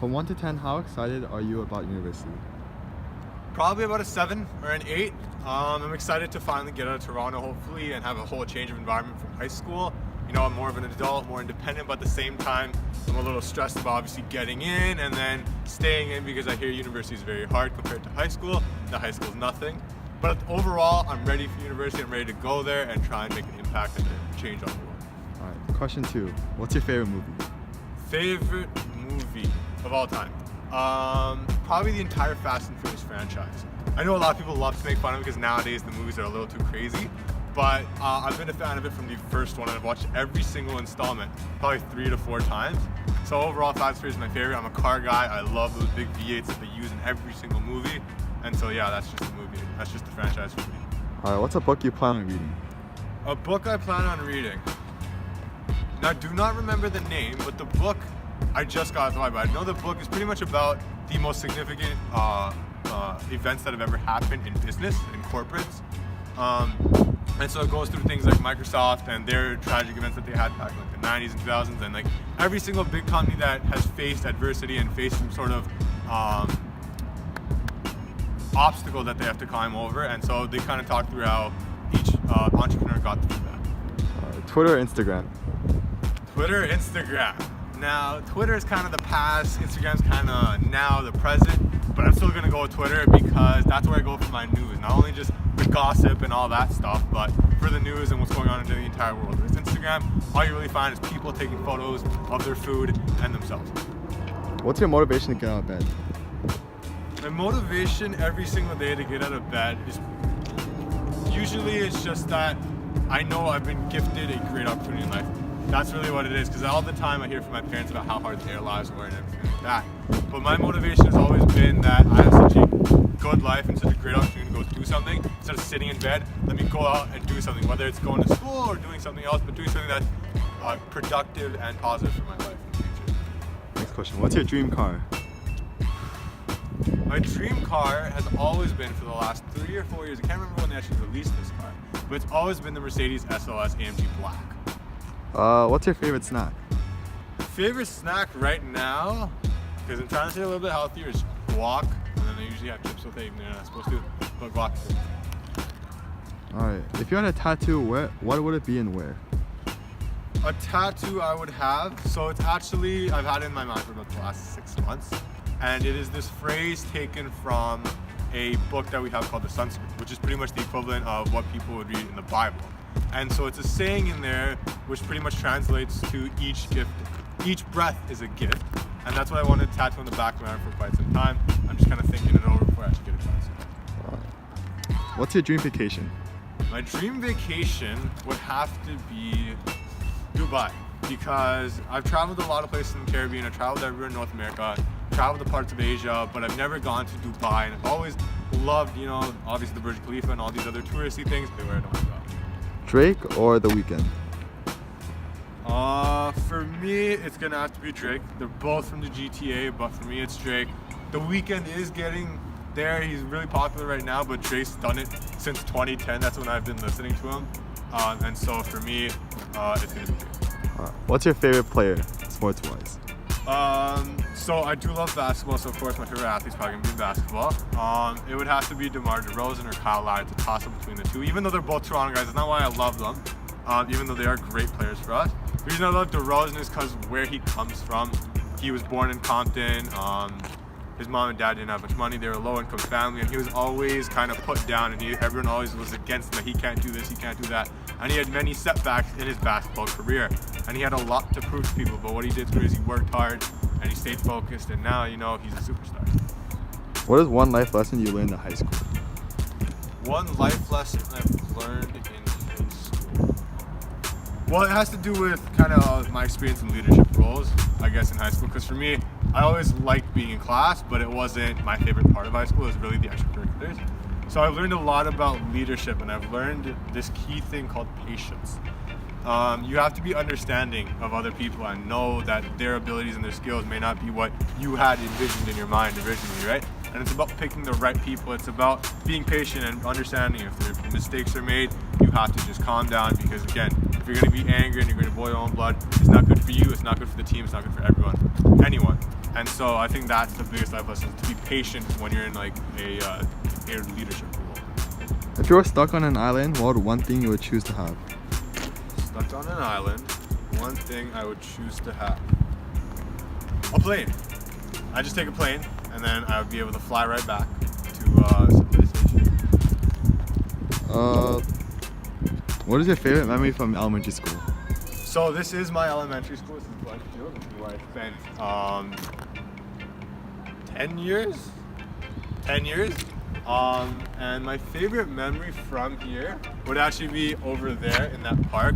From 1 to 10, how excited are you about university? Probably about a 7 or an 8. I'm excited to finally get out of Toronto, hopefully, and have a whole change of environment from high school. You know, I'm more of an adult, more independent, but at the same time, I'm a little stressed about obviously getting in and then staying in because I hear university is very hard compared to high school. The high school is nothing. But overall, I'm ready for university. I'm ready to go there and try and make an impact and change on the world. All right, question 2. What's your favorite movie? Favorite movie of all time? Probably the entire Fast and Furious franchise. I know a lot of people love to make fun of it because nowadays the movies are a little too crazy, but I've been a fan of it from the first one and I've watched every single installment probably 3 to 4 times. So overall, Fast and Furious is my favorite. I'm a car guy. I love those big V8s that they use in every single movie. And so yeah, that's just the movie. That's just the franchise for me. All right, what's a book you plan on reading? A book I plan on reading. Now, I do not remember the name, but the book I just got to the Bible. I know the book is pretty much about the most significant events that have ever happened in business, in corporates. And so it goes through things like Microsoft and their tragic events that they had back in like the 90s and 2000s, and like every single big company that has faced adversity and faced some sort of obstacle that they have to climb over. And so they kind of talk through how each entrepreneur got through that. Twitter or Instagram? Twitter, Instagram. Now, Twitter is kind of the past, Instagram's kind of now the present, but I'm still going to go with Twitter because that's where I go for my news. Not only just the gossip and all that stuff, but for the news and what's going on in the entire world. With Instagram, all you really find is people taking photos of their food and themselves. What's your motivation to get out of bed? My motivation every single day to get out of bed is usually it's just that I know I've been gifted a great opportunity in life. That's really what it is, because all the time I hear from my parents about how hard their lives were and everything like that. But my motivation has always been that I have such a good life and such a great opportunity to go do something. Instead of sitting in bed, let me go out and do something, whether it's going to school or doing something else, but doing something that's productive and positive for my life in the future. Next question. What's your dream car? My dream car has always been, for the last 3 or 4 years, I can't remember when they actually released this car, but it's always been the Mercedes SLS AMG Black. What's your favorite snack? Favorite snack right now, because I'm trying to stay a little bit healthier, is guac, and then I usually have chips with it, even though you're not supposed to, but guac. Alright, if you had a tattoo, what would it be and where? A tattoo I would have, so it's actually, I've had it in my mind for about the last 6 months, and it is this phrase taken from a book that we have called the Sanskrit, which is pretty much the equivalent of what people would read in the Bible. And so it's a saying in there which pretty much translates to each breath is a gift. And that's what I wanted to tattoo on the back of my arm for quite some time. I'm just kind of thinking it over before I actually get a tattoo. What's your dream vacation? My dream vacation would have to be Dubai, because I've traveled a lot of places in the Caribbean. I've traveled everywhere in North America, traveled to parts of Asia, but I've never gone to Dubai. And I've always loved, you know, obviously the Burj Khalifa and all these other touristy things, but where I don't want to go. Drake or The Weeknd? For me, it's gonna have to be Drake. They're both from the GTA, but for me, it's Drake. The Weeknd is getting there. He's really popular right now, but Drake's done it since 2010. That's when I've been listening to him. And so for me, it's gonna be Drake. What's your favorite player, sports-wise? So I do love basketball, so of course my favorite athlete's probably gonna be basketball. It would have to be DeMar DeRozan or Kyle Lowry. It's a toss-up between the two. Even though they're both Toronto guys, it's not why I love them. Even though they are great players for us. The reason I love DeRozan is because where he comes from. He was born in Compton. His mom and dad didn't have much money. They were a low-income family, and he was always kind of put down, and everyone always was against him, that he can't do this, he can't do that. And he had many setbacks in his basketball career, and he had a lot to prove to people, but what he did through is he worked hard, and he stayed focused, and now, you know, he's a superstar. What is one life lesson you learned in high school? One life lesson I've learned in high school. Well, it has to do with kind of my experience in leadership roles, I guess, in high school, because for me, I always liked being in class, but it wasn't my favorite part of high school. It was really the extracurriculars. So I've learned a lot about leadership, and I've learned this key thing called patience. You have to be understanding of other people and know that their abilities and their skills may not be what you had envisioned in your mind originally, right? And it's about picking the right people. It's about being patient and understanding if their mistakes are made, you have to just calm down, because again, if you're going to be angry and you're going to boil your own blood, it's not good for you, it's not good for the team, it's not good for anyone. And so I think that's the biggest life lesson, to be patient when you're in like a leadership role. If you were stuck on an island, what would one thing you would choose to have? Stuck on an island, one thing I would choose to have. A plane. I just take a plane and then I would be able to fly right back to civilization. What is your favorite memory from elementary school? So this is my elementary school. This is Glenfield. This is where I spent 10 years. 10 years. And my favorite memory from here would actually be over there in that park.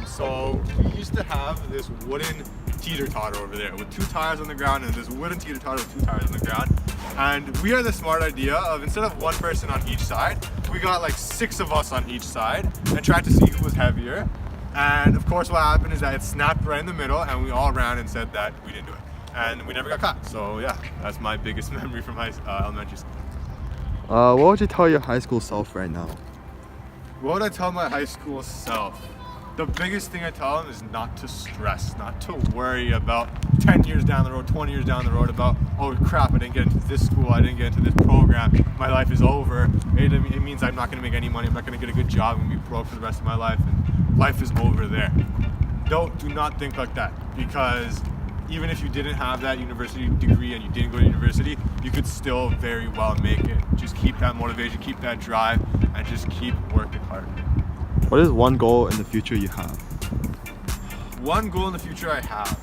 So we used to have this wooden teeter-totter over there with 2 tires on the ground, and this wooden teeter-totter with 2 tires on the ground. And we had the smart idea of, instead of 1 person on each side, we got like 6 of us on each side and tried to see who was heavier. And of course what happened is that it snapped right in the middle and we all ran and said that we didn't do it. And we never got caught. So yeah, that's my biggest memory from my elementary school. What would you tell your high school self right now? What would I tell my high school self? The biggest thing I tell them is not to stress, not to worry about 10 years down the road, 20 years down the road about, oh crap, I didn't get into this school, I didn't get into this program, my life is over. It means I'm not gonna make any money, I'm not gonna get a good job, I'm gonna be broke for the rest of my life, and life is over there. Do not think like that, because even if you didn't have that university degree and you didn't go to university, you could still very well make it. Just keep that motivation, keep that drive, and just keep working hard. What is one goal in the future you have? One goal in the future I have.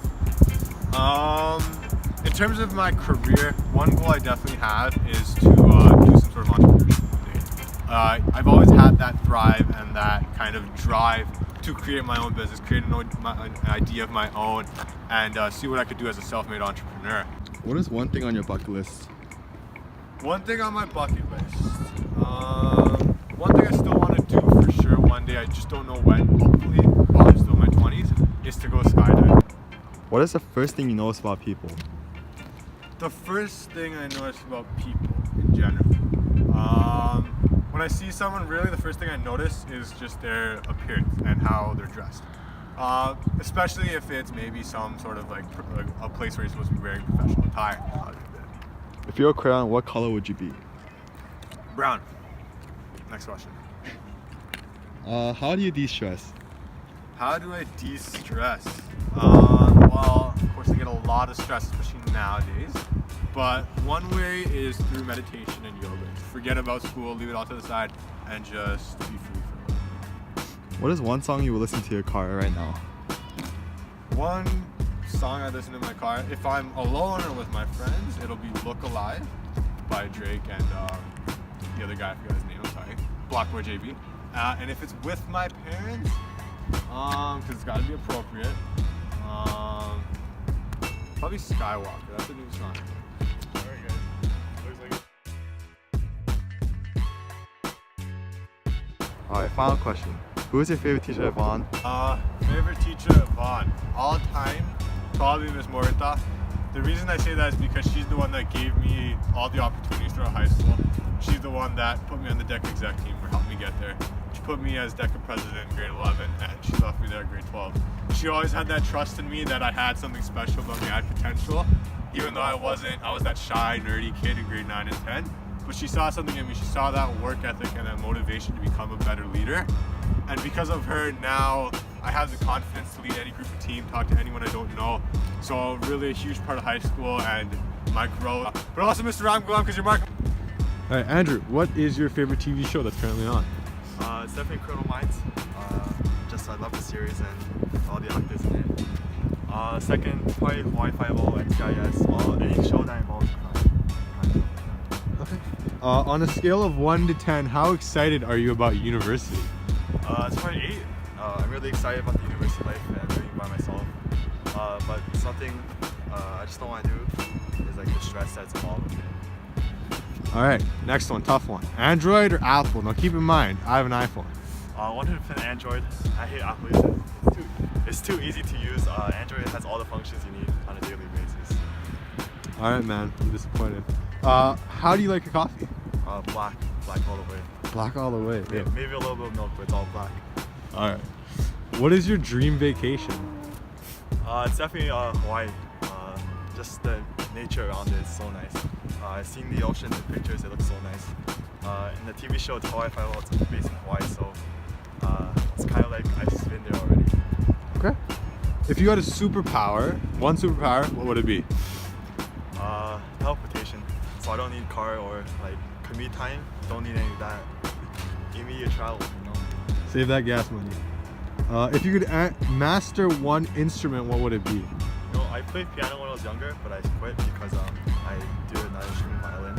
In terms of my career, one goal I definitely have is to do some sort of entrepreneurship. I've always had that drive and that kind of drive to create my own business, create an idea of my own, and see what I could do as a self-made entrepreneur. What is one thing on your bucket list? One thing on my bucket list. One thing I still want to do for sure one day, I just don't know when, hopefully while I'm still in my 20s, is to go skydiving. What is the first thing you notice about people? The first thing I notice about people in general. When I see someone, really the first thing I notice is just their appearance and how they're dressed. Especially if it's maybe some sort of like a place where you're supposed to be wearing professional attire. If you're a crayon, what color would you be? Brown. Next question. How do you de-stress? How do I de-stress? Well, of course I get a lot of stress, especially nowadays. But one way is through meditation and yoga. Forget about school, leave it all to the side, and just be free from it. What is one song you will listen to in your car right now? One song I listen to in my car, if I'm alone or with my friends, it'll be Look Alive by Drake and the other guy, I forgot his name, I'm sorry, Blockboy JB. And if it's with my parents, because it's got to be appropriate, probably Skywalker, that's a new song. Alright guys, looks like Alright, final question. Who is your favorite teacher at Vaughan? Favorite teacher at Vaughan, all time, probably Miss Morgenthau. The reason I say that is because she's the one that gave me all the opportunities throughout high school. She's the one that put me on the DECA exec team or helped me get there. She put me as DECA president in grade 11 and she left me there in grade 12. She always had that trust in me that I had something special about me, I had potential. Even though I was that shy, nerdy kid in grade 9 and 10. But she saw something in me, she saw that work ethic and that motivation to become a better leader. And because of her, now I have the confidence to lead any group of team, talk to anyone I don't know. So really a huge part of high school and my growth. But also Mr. Ramgoolam, because you're Mark. All right, Andrew, what is your favorite TV show that's currently on? It's definitely Criminal Minds. Just I love the series and all the actors in it. Second, probably Hawaii Five-0, XGIS, any show that involves crime. Okay. On a scale of 1 to 10, how excited are you about university? It's probably 8. I'm really excited about the university life and living by myself. But something I just don't want to do is like the stress that's involved with it. All right, next one, tough one. Android or Apple? Now keep in mind, I have an iPhone. 100% Android. I hate Apple. It's too easy to use. Android has all the functions you need on a daily basis. All right, man, I'm disappointed. How do you like your coffee? Black all the way. Black all the way. Yeah, maybe a little bit of milk, but it's all black. All right. What is your dream vacation? It's definitely Hawaii. just the nature around it is so nice. I've seen the ocean in pictures, it looks so nice. In the TV show, it's Hawaii Five-O, it's based in Hawaii, so it's kind of like I've just been there already. Okay. If you had a superpower, one superpower, what would it be? Teleportation. So I don't need car or like commute time. Don't need any of that. Immediate travel, you know. Save that gas money. If you could master one instrument, what would it be? You know, I played piano when I was younger, but I quit because I do another instrument, violin.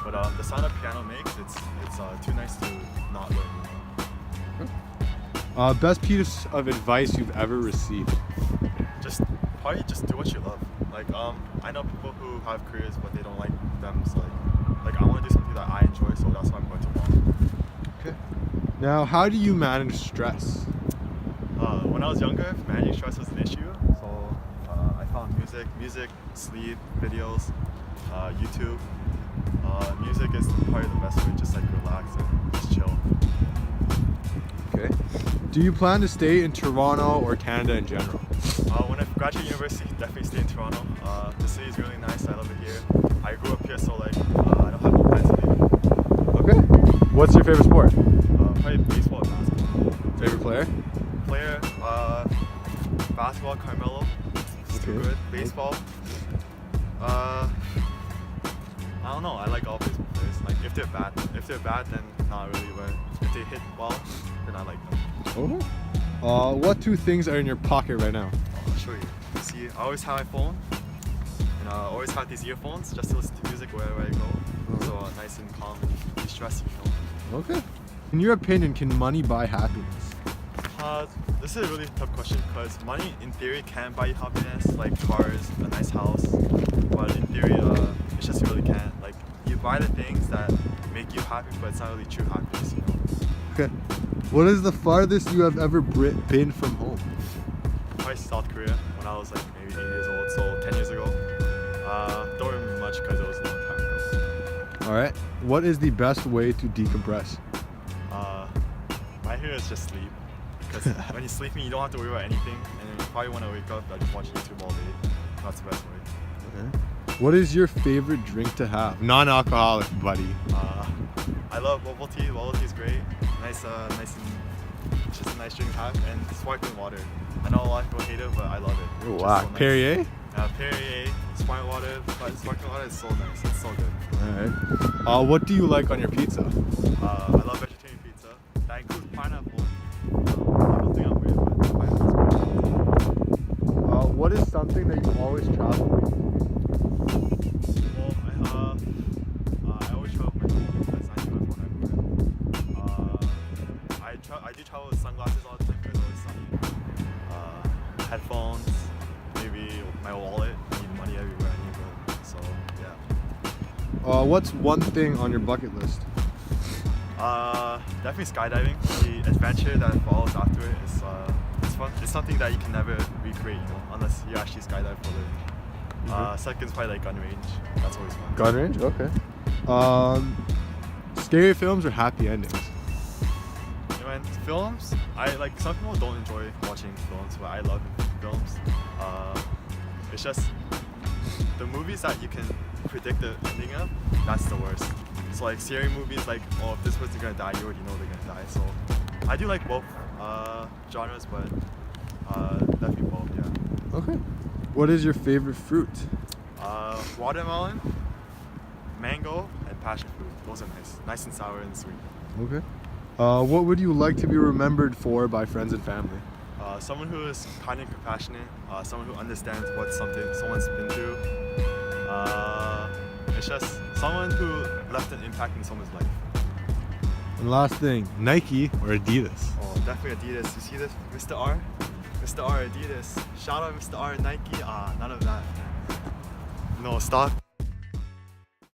But the sound that piano makes, it's too nice to not learn. Best piece of advice you've ever received? Probably just do what you love. Like I know people who have careers but they don't like them, so like I want to do something that I enjoy, so that's why I'm going to law. Okay. Now, how do you manage stress? When I was younger, managing stress was an issue, so I found music, sleep, videos, YouTube. Music is probably the best way, just like relax and just chill. Okay. Do you plan to stay in Toronto or Canada in general? When I graduate university, definitely stay in Toronto. The city is really nice, I love it here. I grew up here, so like I don't have no plans to leave. Okay. What's your favorite sport? Probably baseball and basketball. Favorite player? Basketball, Carmelo. He's too Okay. good. Baseball. I don't know. I like all baseball players. Like if they're bad, then not really. But if they hit well, then I like them. Okay. What two things are in your pocket right now? I'll show you. See, I always have my phone, and I always have these earphones just to listen to music wherever I go. So nice and calm and de-stressing, you know. Okay. In your opinion, can money buy happiness? This is a really tough question because money in theory can buy you happiness, like cars, a nice house, but in theory it's just really can't. Like you buy the things that make you happy, but it's not really true happiness, you know. Okay. What is the farthest you have ever been from home? Probably South Korea when I was like maybe 8 years old, so 10 years ago. Don't remember much because it was a long time ago. All right. What is the best way to decompress? My here is just sleep. Because when you're sleeping, you don't have to worry about anything, and then you probably want to wake up and just watch YouTube all day. That's the best way. Okay. What is your favorite drink to have? Non-alcoholic, buddy. I love bubble tea. Bubble tea is great. Nice and it's just a nice drink to have, and sparkling water. I know a lot of people hate it, but I love it. Oh, It's wow. just so nice. Perrier? Perrier, sparkling water, but sparkling water is so nice. It's so good. All right. What do you like on your pizza? I love vegetarian pizza. That includes pineapple. People think I'm weird, but pineapple's great. What is something that you always travel with? Well, I always travel with my phone. That's not my phone everywhere. I do travel with sunglasses all the time because it's always sunny. Headphones, maybe my wallet. I need money everywhere I need to go. So yeah. What's one thing on your bucket list? Definitely skydiving. The adventure that follows after it is it's fun. It's something that you can never recreate, you know, unless you actually skydive for a living. Second's probably like gun range. That's always fun. Gun range? Okay. Scary films or happy endings? And films, I like some people don't enjoy watching films, but I love films. It's just the movies that you can predict the ending of, that's the worst. So like scary movies, like oh if this person's gonna die, you already know they're gonna die. So I do like both genres, but definitely both, yeah. Okay. What is your favorite fruit? Watermelon, mango, and passion fruit. Those are nice and sour and sweet. Okay. What would you like to be remembered for by friends and family? Someone who is kind and compassionate, someone who understands what someone's been through. It's just someone who left an impact in someone's life. And last thing, Nike or Adidas? Oh, definitely Adidas. You see this, Mr. R? Mr. R, Adidas. Shout out Mr. R, Nike. None of that. No, stop.